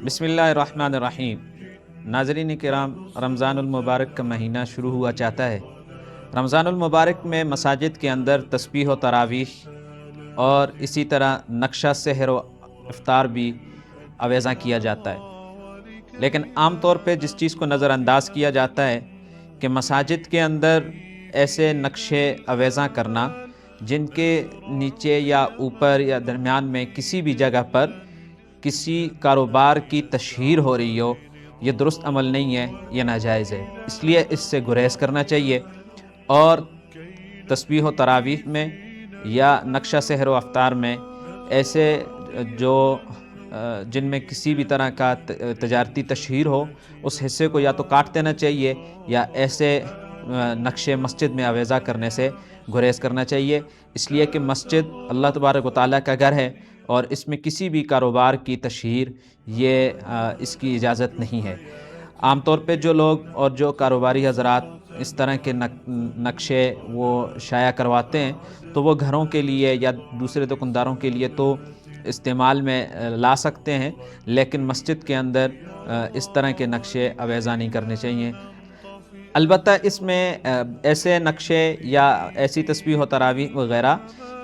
بسم اللہ الرحمن الرحیم۔ ناظرین کرام، رمضان المبارک کا مہینہ شروع ہوا چاہتا ہے۔ رمضان المبارک میں مساجد کے اندر تسبیح و تراویح اور اسی طرح نقشہ سحر و افطار بھی آویزاں کیا جاتا ہے، لیکن عام طور پہ جس چیز کو نظر انداز کیا جاتا ہے کہ مساجد کے اندر ایسے نقشے آویزاں کرنا جن کے نیچے یا اوپر یا درمیان میں کسی بھی جگہ پر کسی کاروبار کی تشہیر ہو رہی ہو، یہ درست عمل نہیں ہے، یہ ناجائز ہے۔ اس لیے اس سے گریز کرنا چاہیے، اور تسبیح و تراویح میں یا نقشہ سحر و افطار میں ایسے جو جن میں کسی بھی طرح کا تجارتی تشہیر ہو، اس حصے کو یا تو کاٹ دینا چاہیے یا ایسے نقشے مسجد میں آویزاں کرنے سے گریز کرنا چاہیے، اس لیے کہ مسجد اللہ تبارک و تعالیٰ کا گھر ہے اور اس میں کسی بھی کاروبار کی تشہیر اس کی اجازت نہیں ہے۔ عام طور پہ جو لوگ اور جو کاروباری حضرات اس طرح کے نقشے وہ شائع کرواتے ہیں تو وہ گھروں کے لیے یا دوسرے دکانداروں کے لیے تو استعمال میں لا سکتے ہیں، لیکن مسجد کے اندر اس طرح کے نقشے آویزاں نہیں کرنے چاہیے۔ البتہ اس میں ایسے نقشے یا ایسی تسبیح و تراویح وغیرہ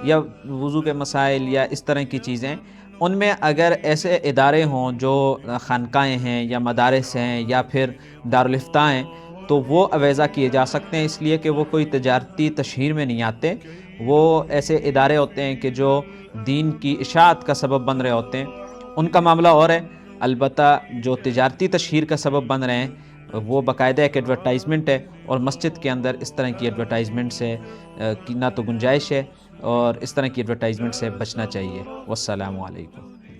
یا وضو کے مسائل یا اس طرح کی چیزیں، ان میں اگر ایسے ادارے ہوں جو خانقاہیں ہیں یا مدارس ہیں یا پھر دارالافتاء ہیں تو وہ آویزاں کیے جا سکتے ہیں، اس لیے کہ وہ کوئی تجارتی تشہیر میں نہیں آتے۔ وہ ایسے ادارے ہوتے ہیں کہ جو دین کی اشاعت کا سبب بن رہے ہوتے ہیں، ان کا معاملہ اور ہے۔ البتہ جو تجارتی تشہیر کا سبب بن رہے ہیں وہ باقاعدہ ایک ایڈورٹائزمنٹ ہے، اور مسجد کے اندر اس طرح کی ایڈورٹائزمنٹ سے کی نہ تو گنجائش ہے، اور اس طرح کی ایڈورٹائزمنٹ سے بچنا چاہیے۔ والسلام علیکم۔